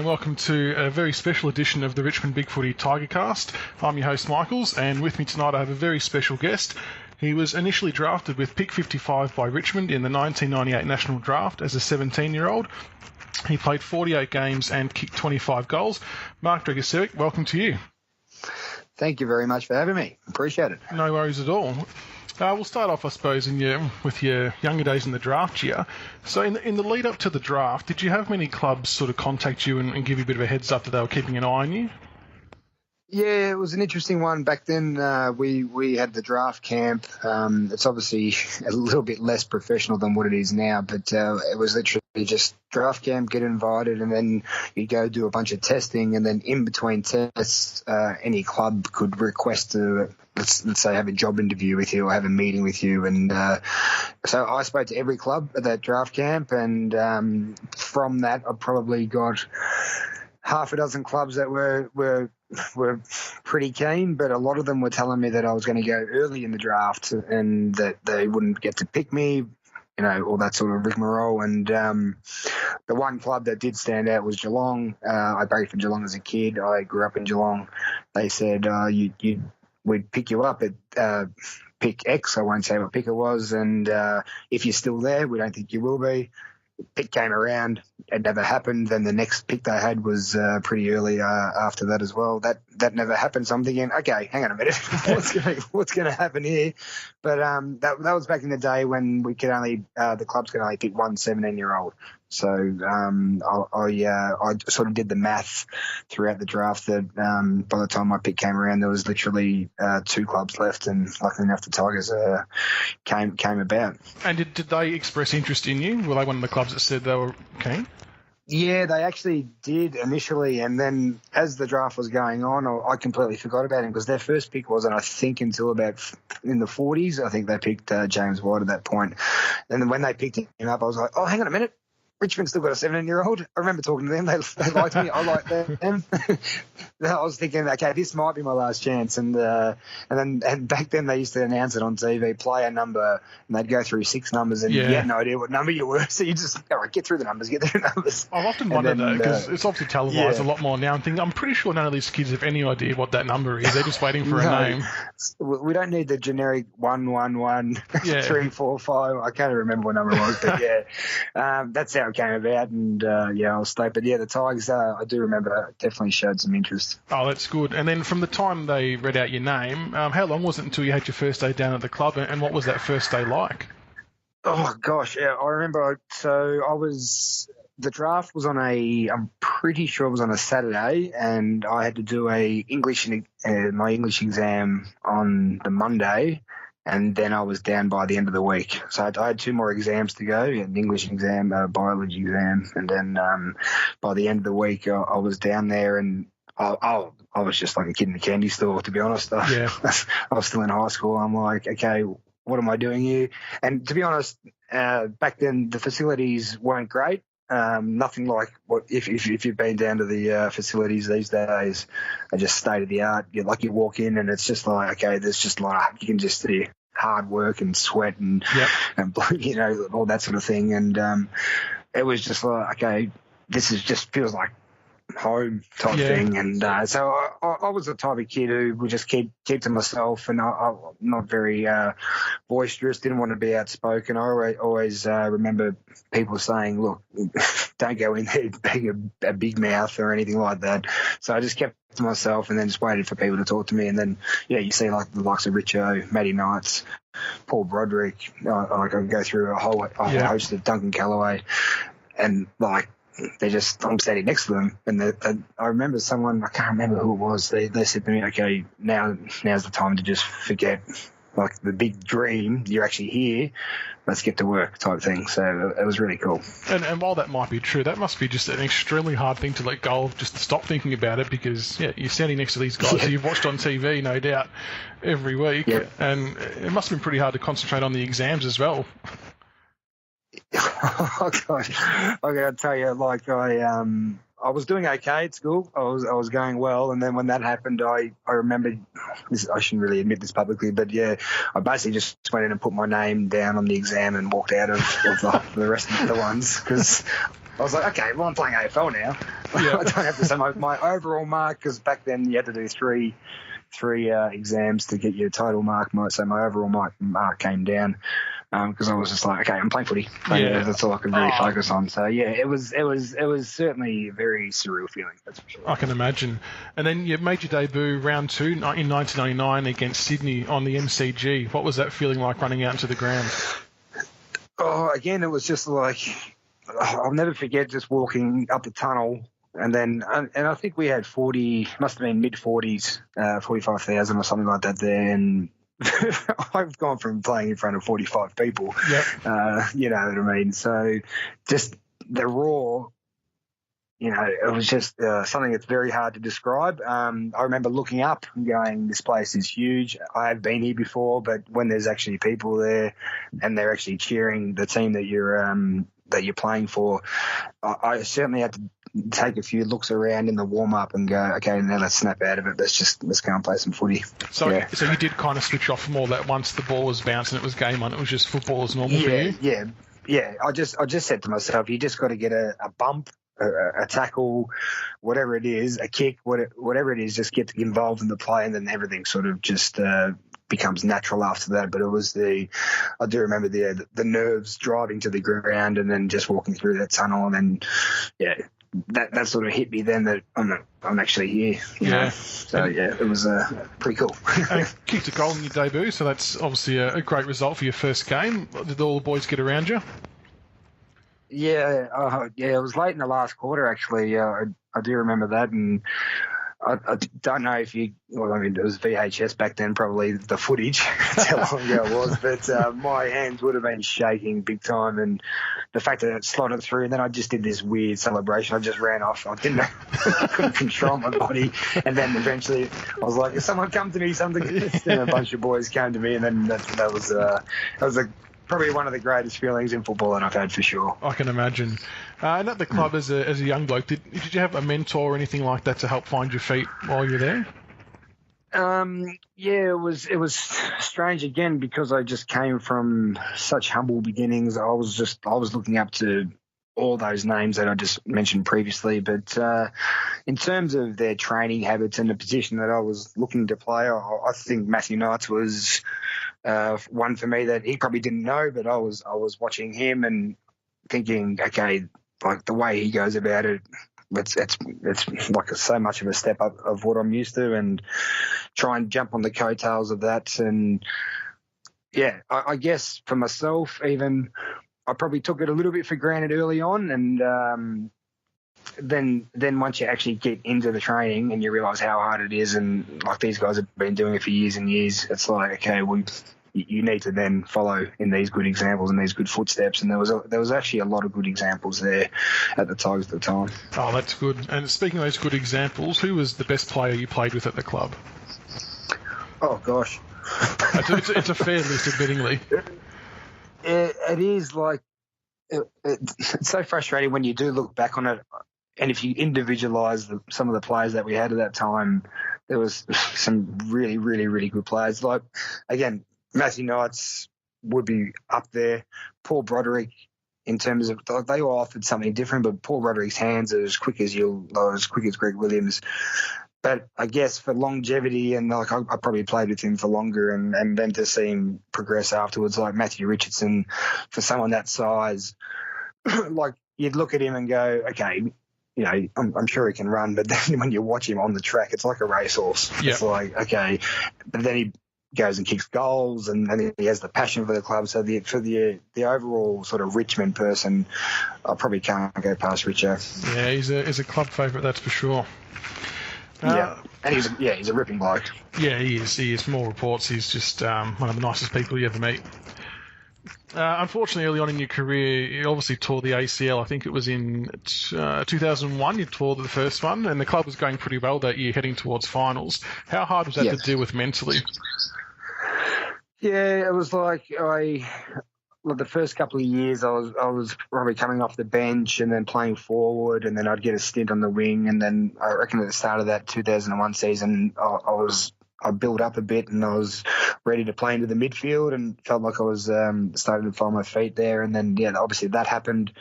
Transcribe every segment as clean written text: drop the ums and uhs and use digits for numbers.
welcome to a very special edition of the Richmond Big Footy Tigercast. I'm your host, Michaels, and with me tonight I have a very special guest. He was initially drafted with pick 55 by Richmond in the 1998 National Draft as a 17-year-old. He played 48 games and kicked 25 goals. Mark Dragicevic, welcome to you. Thank you very much for having me. Appreciate it. No worries at all. We'll start off, I suppose, with your younger days in the draft year. So in the lead up to the draft, did you have many clubs sort of contact you and give you a bit of a heads up that they were keeping an eye on you? Yeah, it was an interesting one. Back then, we had the draft camp. It's obviously a little bit less professional than what it is now, but it was literally just draft camp, get invited, and then you go do a bunch of testing, and then in between tests, any club could request to, let's say, have a job interview with you or have a meeting with you. And so I spoke to every club at that draft camp, and from that, I probably got half a dozen clubs that were pretty keen, but a lot of them were telling me that I was going to go early in the draft and that they wouldn't get to pick me, all that sort of rigmarole. And the one club that did stand out was Geelong. I played for Geelong as a kid. I grew up in Geelong. They said we'd pick you up at pick X. I won't say what pick it was. And if you're still there, we don't think you will be. Pick came around, it never happened. Then the next pick they had was pretty early after that as well. That never happened. So I'm thinking, okay, hang on a minute, what's going to happen here? But that was back in the day when we could only the clubs could only pick one 17-year-old. So I sort of did the math throughout the draft that by the time my pick came around, there was literally two clubs left, and luckily enough, the Tigers came about. And did they express interest in you? Were they one of the clubs that said they were keen? Yeah, they actually did initially, and then as the draft was going on, I completely forgot about him because their first pick wasn't, I think, until about in the 40s. I think they picked James White at that point. And then when they picked him up, I was like, oh, hang on a minute. Richmond's still got a 17-year-old. I remember talking to them. They liked me. I liked them. I was thinking, okay, this might be my last chance. And back then they used to announce it on TV, player number, and they'd go through 6 numbers, and you had no idea what number you were. So you just, all right, get through the numbers. I've often wondered that because it's obviously televised a lot more now. I'm pretty sure none of these kids have any idea what that number is. They're just waiting for a name. We don't need the generic 111 3 4 5. I can't remember what number it was, but that's how it came about, and I was stoked. But the Tigers, I do remember, definitely showed some interest. Oh, that's good. And then from the time they read out your name, how long was it until you had your first day down at the club, and what was that first day like? Oh gosh, yeah, I remember. So the draft was I'm pretty sure it was on a Saturday, and I had to do my English exam on the Monday. And then I was down by the end of the week. So I had 2 more exams to go, an English exam, a biology exam. And then by the end of the week, I was down there, and I was just like a kid in a candy store, to be honest. I was still in high school. I'm like, okay, what am I doing here? And to be honest, back then the facilities weren't great. Nothing like what if you've been down to the facilities these days, are just state of the art. You walk in and it's just like, okay, there's just like you can just see hard work and sweat and all that sort of thing. And it was just like, okay, this is just feels like home type thing. And so I was the type of kid who would just keep to myself, and I'm not very boisterous, didn't want to be outspoken. I always remember people saying, look, don't go in there being a big mouth or anything like that. So I just kept to myself and then just waited for people to talk to me. And then, you see like the likes of Richo, Matty Knights, Paul Broderick. I could go through a whole host of Duncan Callaway, and like, I'm standing next to them, and I remember someone, I can't remember who it was, they said to me, okay, now's the time to just forget like the big dream, you're actually here, let's get to work type thing. So it was really cool. And while that might be true, that must be just an extremely hard thing to let go of, just to stop thinking about it, because you're standing next to these guys who you've watched on TV, no doubt, every week, and it must have been pretty hard to concentrate on the exams as well. Oh gosh, I gotta tell you, like I was doing okay at school. I was going well, and then when that happened, I remember this. I shouldn't really admit this publicly, but I basically just went in and put my name down on the exam and walked out of the rest of the ones, because I was like, okay, well, I'm playing AFL now. I don't have to say my overall mark, because back then you had to do three exams to get your total mark. So my overall mark came down because I was just like, okay, I'm playing footy. Yeah. That's all I could really focus on. So yeah, it was certainly a very surreal feeling. That's for sure. I can imagine. And then you made your debut round 2 in 1999 against Sydney on the MCG. What was that feeling like running out into the ground? Oh, again, it was just like, I'll never forget just walking up the tunnel. And I think we had must have been mid-40s, 45,000 or something like that there. And I've gone from playing in front of 45 people. Yep. You know what I mean? So just the roar, it was just something that's very hard to describe. I remember looking up and going, this place is huge. I have been here before, but when there's actually people there and they're actually cheering the team that you're playing for, I certainly had to take a few looks around in the warm-up and go, okay, now let's snap out of it. Let's go and play some footy. So you did kind of switch off from all that once the ball was bouncing, it was game on, it was just football as normal for you? Yeah. I just said to myself, you just got to get a bump, a tackle, whatever it is, a kick, whatever it is, just get involved in the play, and then everything sort of just becomes natural after that. But it was I do remember the nerves driving to the ground and then just walking through that tunnel, and then that sort of hit me then that I'm actually here. You know? So it was pretty cool. And kicked a goal in your debut, so that's obviously a great result for your first game. Did all the boys get around you? Yeah, it was late in the last quarter actually. I do remember that, and I don't know if it was VHS back then, probably the footage. That's how long ago it was. But my hands would have been shaking big time. And the fact that it slotted through, and then I just did this weird celebration. I just ran off. I couldn't control my body. And then eventually I was like, if someone come to me, something. And a bunch of boys came to me, and then that was probably one of the greatest feelings in football that I've had, for sure. I can imagine. And at the club as a young bloke, did you have a mentor or anything like that to help find your feet while you were there? It was strange again, because I just came from such humble beginnings. I was looking up to all those names that I just mentioned previously. But in terms of their training habits and the position that I was looking to play, I think Matthew Knights was one for me that he probably didn't know, but I was watching him and thinking, okay, like the way he goes about it, it's like so much of a step up of what I'm used to, and try and jump on the coattails of that. And I guess for myself, even I probably took it a little bit for granted early on, and then once you actually get into the training and you realise how hard it is, and like these guys have been doing it for years and years, it's like, okay, well, you need to then follow in these good examples and these good footsteps. And there was actually a lot of good examples there at the Tigers at the time. Oh, that's good. And speaking of those good examples, who was the best player you played with at the club? Oh gosh, it's a fair list, admittingly. It is like it's so frustrating when you do look back on it, and if you individualise some of the players that we had at that time, there was some really, really, really good players. Like, again, Matthew Knights would be up there. Paul Broderick, in terms of, they all offered something different, but Paul Broderick's hands are as quick as Greg Williams. But I guess for longevity, and like I probably played with him for longer, and then to see him progress afterwards, like Matthew Richardson, for someone that size, like you'd look at him and go, okay, you know, I'm sure he can run, but then when you watch him on the track, it's like a racehorse. Yep. It's like, okay, but then he goes and kicks goals, and then he has the passion for the club. So for the overall sort of Richmond person, I probably can't go past Richo. Yeah, he's a club favourite, that's for sure. And he's a ripping bloke. Yeah, he is. From all reports, he's just one of the nicest people you ever meet. Unfortunately, early on in your career, you obviously tore the ACL. I think it was in 2001 you tore the first one, and the club was going pretty well that year, heading towards finals. How hard was that to deal with mentally? Yeah, it was like the first couple of years I was probably coming off the bench and then playing forward, and then I'd get a stint on the wing, and then I reckon at the start of that 2001 season I built up a bit and I was ready to play into the midfield and felt like I was starting to find my feet there. And then, obviously that happened.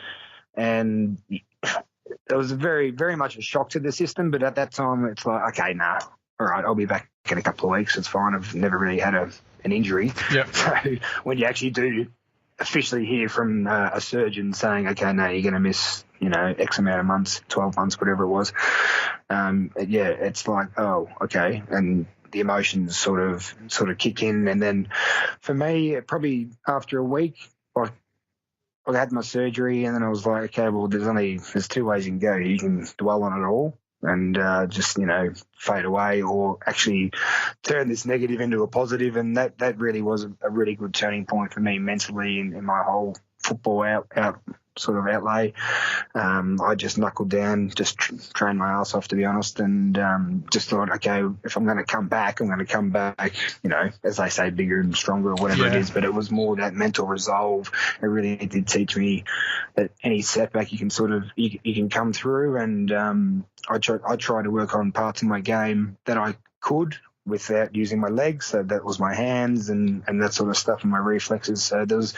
And it was very, very much a shock to the system. But at that time, it's like, okay, nah, all right, I'll be back in a couple of weeks. It's fine. I've never really had an injury. Yep. So when you actually do officially hear from a surgeon saying, okay, no, you're going to miss, X amount of months, 12 months, whatever it was. It's like, oh, okay. And the emotions sort of kick in. And then for me, probably after a week, I had my surgery, and then I was like, okay, well, there's two ways you can go. You can dwell on it all and just, fade away, or actually turn this negative into a positive. And that really was a really good turning point for me mentally in my whole football outlay. I just knuckled down, just trained my ass off, to be honest, and just thought, okay, if I'm going to come back, I'm going to come back, as they say, bigger and stronger or whatever it is. But it was more that mental resolve. It really did teach me that any setback you can you can come through. And I try to work on parts of my game that I could without using my legs. So that was my hands and that sort of stuff, and my reflexes. So there was,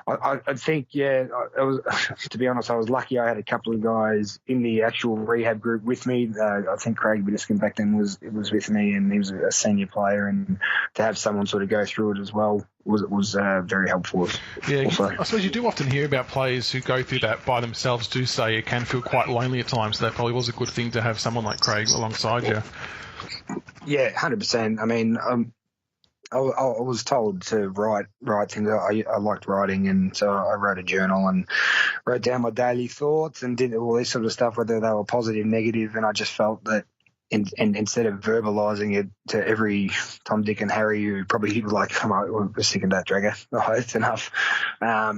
I think, to be honest, I was lucky. I had a couple of guys in the actual rehab group with me. I think Craig Biddiscombe back then was with me, and he was a senior player, and to have someone sort of go through it as well was very helpful. Yeah, also. I suppose you do often hear about players who go through that by themselves do say it can feel quite lonely at times. So that probably was a good thing to have someone like Craig alongside you. Yeah, 100%. I mean, I was told to write things. I liked writing, and so I wrote a journal and wrote down my daily thoughts and did all this sort of stuff, whether they were positive, negative, and I just felt that instead of verbalising it to every Tom, Dick and Harry who probably was like, come on, we're sick of that, Dragger. Oh, it's enough. I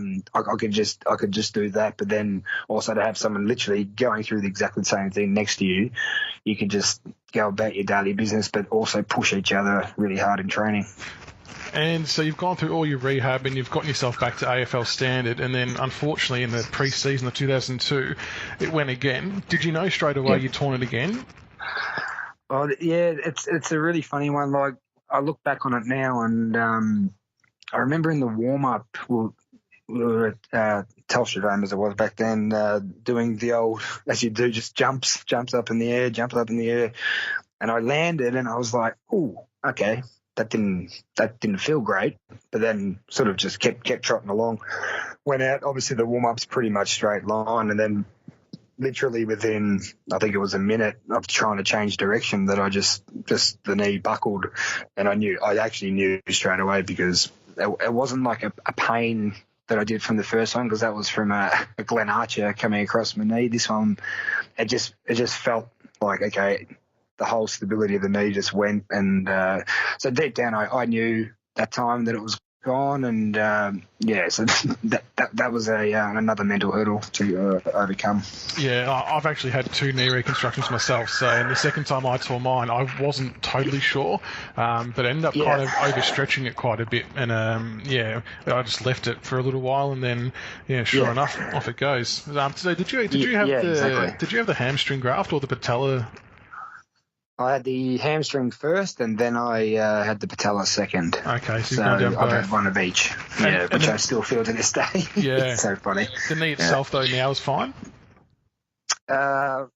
could just do that, but then also to have someone literally going through exactly the same thing next to you, you could just go about your daily business, but also push each other really hard in training. And so you've gone through all your rehab and you've gotten yourself back to AFL standard, and then unfortunately in the pre-season of 2002, it went again. Did you know straight away you'd torn it again? Oh, yeah, it's a really funny one. Like, I look back on it now, and I remember in the warm-up, we were at Telstra Dome, as it was back then, doing the old, as you do, just jumps up in the air, and I landed, and I was like, "Ooh, okay, that didn't feel great," but then sort of just kept trotting along. Went out. Obviously, the warm-up's pretty much straight line, and then literally within, I think it was a minute of trying to change direction, that I just the knee buckled, and I actually knew straight away, because it wasn't like a pain that I did from the first one, because that was from a Glenn Archer coming across my knee. This one, it just felt like, okay, the whole stability of the knee just went, and so deep down I knew that time that it was gone, and so that was another mental hurdle to overcome. Yeah, I've actually had 2 knee reconstructions myself, so and the second time I tore mine, I wasn't totally sure, but I ended up kind of overstretching it quite a bit, and I just left it for a little while, and then sure enough, off it goes. So did you have the hamstring graft or the patella? I had the hamstring first, and then I had the patella second. Okay, so I've had one of each, which I still feel to this day. Yeah. It's so funny. The knee itself, though, now is fine? To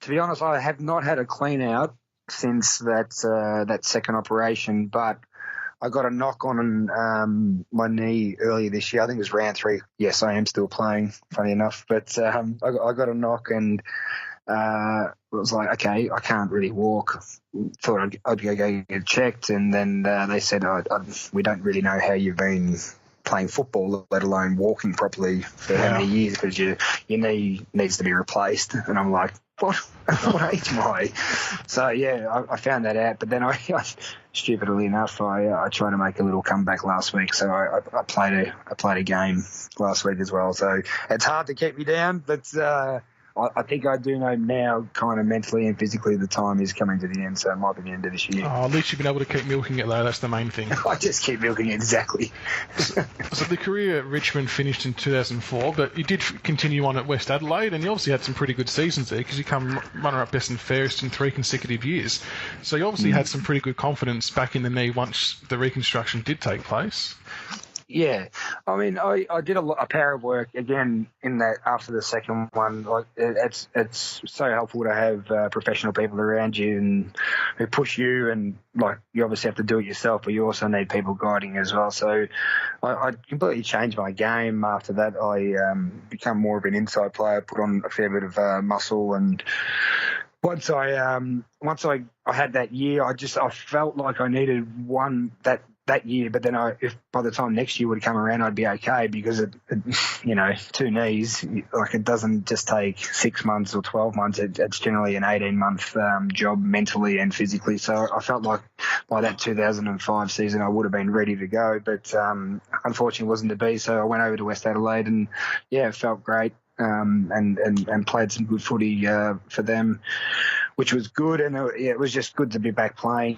be honest, I have not had a clean out since that second operation, but I got a knock on my knee earlier this year. I think it was round 3. Yes, I am still playing, funny enough, but I got a knock, and it was like, okay, I can't really walk. Thought I'd go get checked, and then they said, we don't really know how you've been playing football, let alone walking properly for how many years, because your knee needs to be replaced. And I'm like, what age am I? So I found that out, but then I stupidly enough, I tried to make a little comeback last week. So I played a game last week as well. So it's hard to keep me down, but I think I do know now, kind of mentally and physically, the time is coming to the end, so it might be the end of this year. Oh, at least you've been able to keep milking it, though. That's the main thing. I just keep milking it, exactly. So the career at Richmond finished in 2004, but you did continue on at West Adelaide, and you obviously had some pretty good seasons there, because you come runner-up best and fairest in 3 consecutive years. So you obviously had some pretty good confidence back in the knee once the reconstruction did take place. Yeah, I mean, I did a pair of work again in that after the second one. Like, it's so helpful to have professional people around you and who push you, and like you obviously have to do it yourself, but you also need people guiding as well. So I completely changed my game after that. I become more of an inside player, put on a fair bit of muscle, and once I had that year, I felt like I needed one that year, but then if by the time next year would come around, I'd be okay because it 2 knees, like it doesn't just take 6 months or 12 months. It's generally an 18-month job mentally and physically. So I felt like by that 2005 season, I would have been ready to go, but unfortunately, it wasn't to be. So I went over to West Adelaide, and yeah, it felt great. And played some good footy for them, which was good. And it was just good to be back playing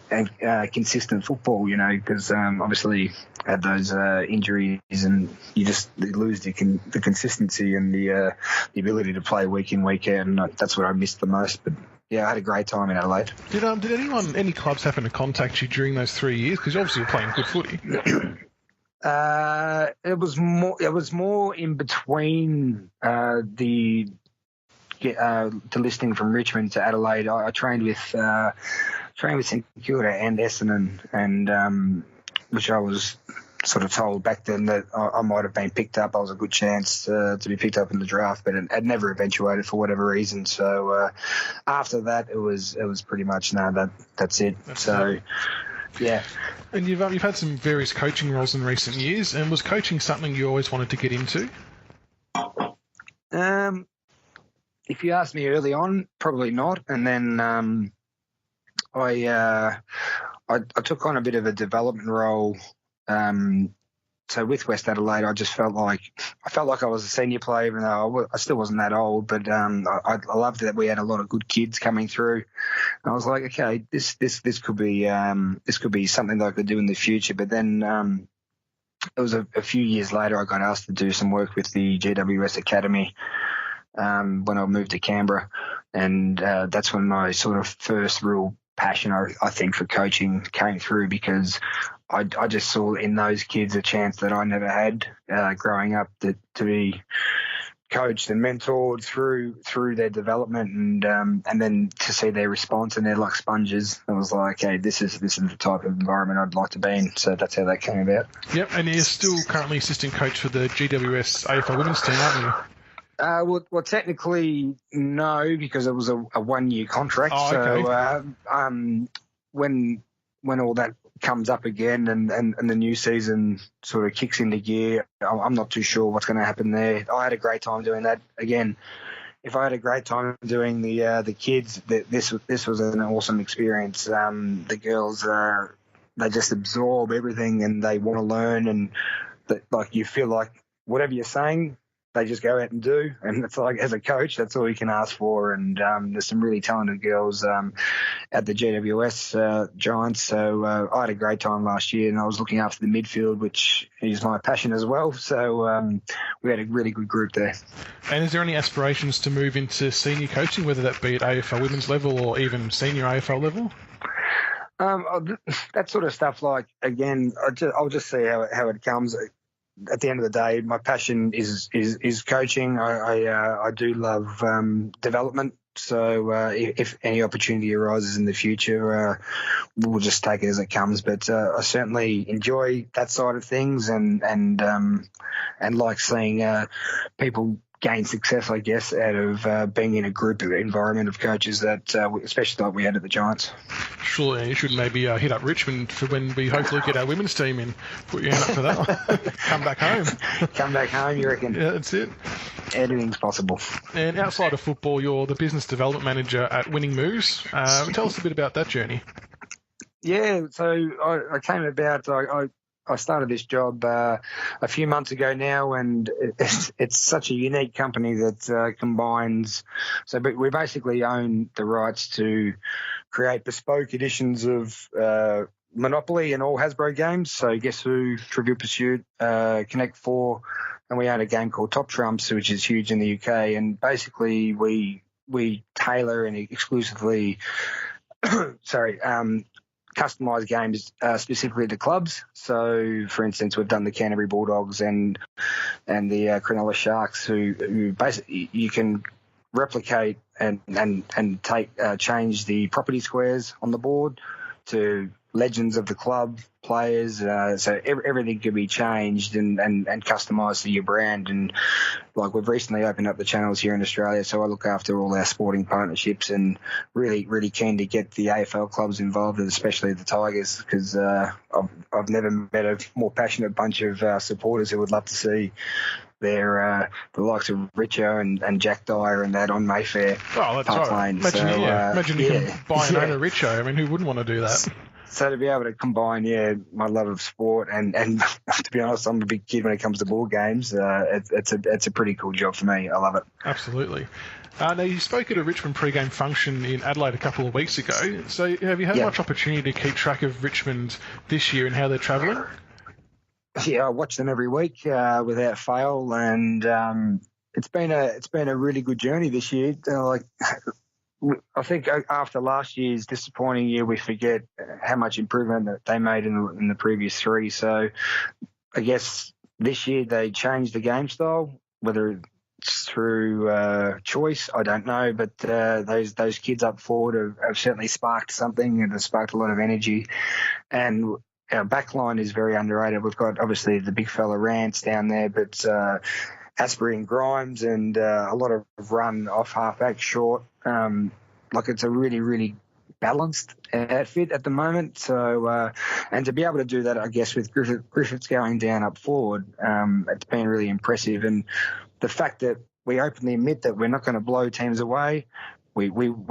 and consistent football, because obviously had those injuries and you lose the consistency and the ability to play week in, week out. And that's what I missed the most. But yeah, I had a great time in Adelaide. Did any clubs happen to contact you during those 3 years? Because obviously you're playing good footy. It was more in between the listing from Richmond to Adelaide. I trained with St Kilda and Essendon, and which I was sort of told back then that I might have been picked up. I was a good chance to be picked up in the draft, but it never eventuated for whatever reason. So after that, it was pretty much that's it. Yeah. And you've had some various coaching roles in recent years, and was coaching something you always wanted to get into? If you asked me early on, probably not. And then I took on a bit of a development role. So with West Adelaide, I felt like I was a senior player, even though I still wasn't that old. But I loved that we had a lot of good kids coming through. And I was like, okay, this could be something that I could do in the future. But then it was a few years later I got asked to do some work with the GWS Academy when I moved to Canberra, and that's when my sort of first real passion, I think, for coaching came through, because I just saw in those kids a chance that I never had growing up, to be coached and mentored through their development, and then to see their response, and they're like sponges. I was like, okay, this is the type of environment I'd like to be in. So that's how that came about. Yep, and you're still currently assistant coach for the GWS AFL women's team, aren't you? Well, technically no, because it was a 1-year contract. Oh, okay. So when all that comes up again and the new season sort of kicks into gear, I'm not too sure what's going to happen there. I had a great time doing that. Again, if I had a great time doing the kids, this was an awesome experience. The girls they just absorb everything and they want to learn, and like you feel like whatever you're saying, they just go out and do. And it's like, as a coach, that's all you can ask for. And there's some really talented girls at the GWS Giants. So I had a great time last year, and I was looking after the midfield, which is my passion as well. So we had a really good group there. And is there any aspirations to move into senior coaching, whether that be at AFL women's level or even senior AFL level? That sort of stuff, like, again, I'll just see how it comes. At the end of the day, my passion is coaching. I do love development. So if any opportunity arises in the future, we'll just take it as it comes. But I certainly enjoy that side of things, and like seeing people gain success, I guess, out of being in a group environment of coaches that, especially like we had at the Giants. Sure, you should maybe hit up Richmond for when we hopefully get our women's team in. Put your hand up for that one. Come back home. Come back home, you reckon? Yeah, that's it. Anything's possible. And outside of football, you're the business development manager at Winning Moves. Tell us a bit about that journey. Yeah, so I came about, I started this job a few months ago now, and it's such a unique company that combines. So we basically own the rights to create bespoke editions of Monopoly and all Hasbro games. So Guess Who, Trivial Pursuit, Connect 4, and we own a game called Top Trumps, which is huge in the UK. And basically we tailor and exclusively customised games specifically to clubs. So, for instance, we've done the Canterbury Bulldogs and the Cronulla Sharks, who basically you can replicate and change the property squares on the board to legends of the club, players, so everything can be changed and customised to your brand. And like, we've recently opened up the channels here in Australia, so I look after all our sporting partnerships, and really keen to get the AFL clubs involved, and especially the Tigers, because I've never met a more passionate bunch of supporters who would love to see the likes of Richo and Jack Dyer and that on Mayfair. Oh, that's Park right. Lane. Imagine you can buy and own a Richo. I mean, who wouldn't want to do that? So to be able to combine, my love of sport and to be honest, I'm a big kid when it comes to board games. It's a pretty cool job for me. I love it. Absolutely. Now, you spoke at a Richmond pre-game function in Adelaide a couple of weeks ago. So have you had much opportunity to keep track of Richmond this year and how they're travelling? Yeah, I watch them every week without fail, and it's been a really good journey this year. I think after last year's disappointing year, we forget how much improvement that they made in the previous three. So I guess this year they changed the game style, whether it's through choice, I don't know, but those kids up forward have certainly sparked something, and have sparked a lot of energy. And our backline is very underrated. We've got obviously the big fella Rance down there, but Asprey and Grimes, and a lot of run off halfback short. It's a really balanced outfit at the moment. So and to be able to do that, I guess, with Griffiths going down up forward, it's been really impressive. And the fact that we openly admit that we're not going to blow teams away. We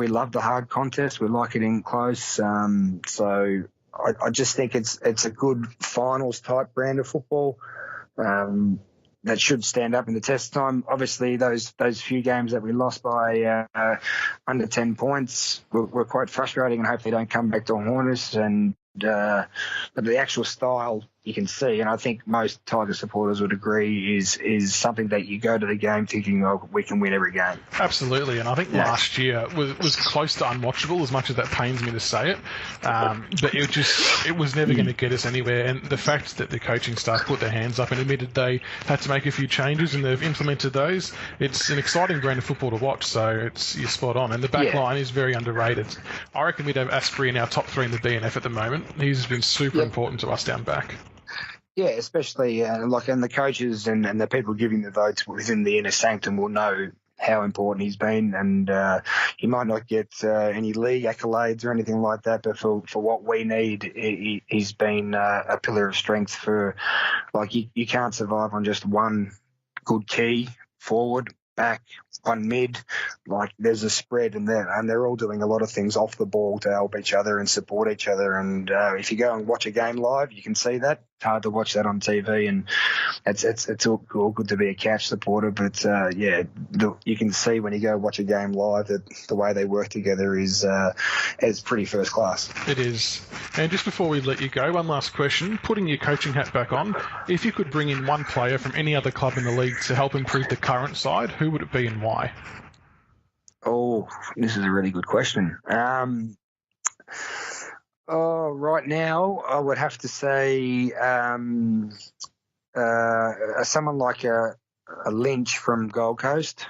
love the hard contest. We like it in close. So I just think it's a good finals type brand of football. That should stand up in the test time. Obviously, those few games that we lost by under 10 points were quite frustrating, and hope they don't come back to haunt us. But the actual style you can see, and I think most Tiger supporters would agree, is something that you go to the game thinking, oh, we can win every game. Absolutely, and I think last year was close to unwatchable, as much as that pains me to say it. But it was never going to get us anywhere. And the fact that the coaching staff put their hands up and admitted they had to make a few changes, and they've implemented those, it's an exciting brand of football to watch. So you're spot on, and the back line is very underrated. I reckon we'd have Asprey in our top 3 in the BNF at the moment. He's been super important to us down back. Yeah, especially and the coaches and the people giving the votes within the inner sanctum will know how important he's been. And he might not get any league accolades or anything like that, but for what we need, he's been a pillar of strength for, you can't survive on just one good key forward, back, one mid. There's a spread, and they're all doing a lot of things off the ball to help each other and support each other. And if you go and watch a game live, you can see that. It's hard to watch that on TV, and it's all good to be a Couch supporter, but you can see when you go watch a game live that the way they work together is pretty first class. It is. And just before we let you go, one last question. Putting your coaching hat back on, if you could bring in one player from any other club in the league to help improve the current side, who would it be and why? Oh, this is a really good question. Right now, I would have to say someone like a Lynch from Gold Coast,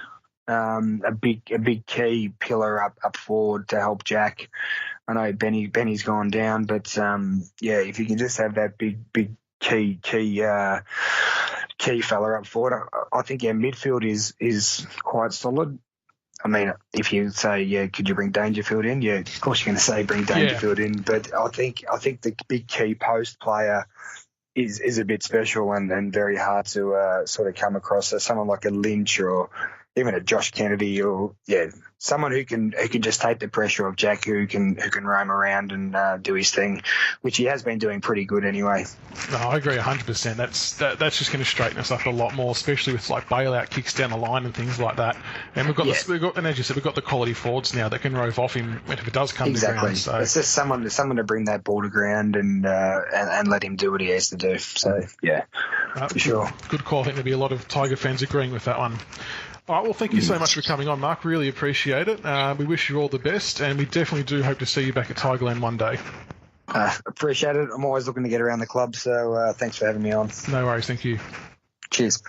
a big key pillar up forward to help Jack. I know Benny's gone down, but if you can just have that big key fella up forward, I think our midfield is quite solid. I mean, if you say, could you bring Dangerfield in? Yeah, of course you're going to say bring Dangerfield in. But I think the big key post player is a bit special and very hard to sort of come across. So someone like a Lynch or even a Josh Kennedy, or someone who can just take the pressure of Jack, who can roam around and do his thing, which he has been doing pretty good anyway. No, I agree 100%. That's just going to straighten us up a lot more, especially with bailout kicks down the line and things like that. And and as you said, we've got the quality forwards now that can rove off him if it does come to ground. So it's just someone to bring that ball to ground and let him do what he has to do. So for sure. Good call. I think there'll be a lot of Tiger fans agreeing with that one. All right, well, thank you so much for coming on, Mark. Really appreciate it. We wish you all the best, and we definitely do hope to see you back at Tigerland one day. Appreciate it. I'm always looking to get around the club, so thanks for having me on. No worries. Thank you. Cheers.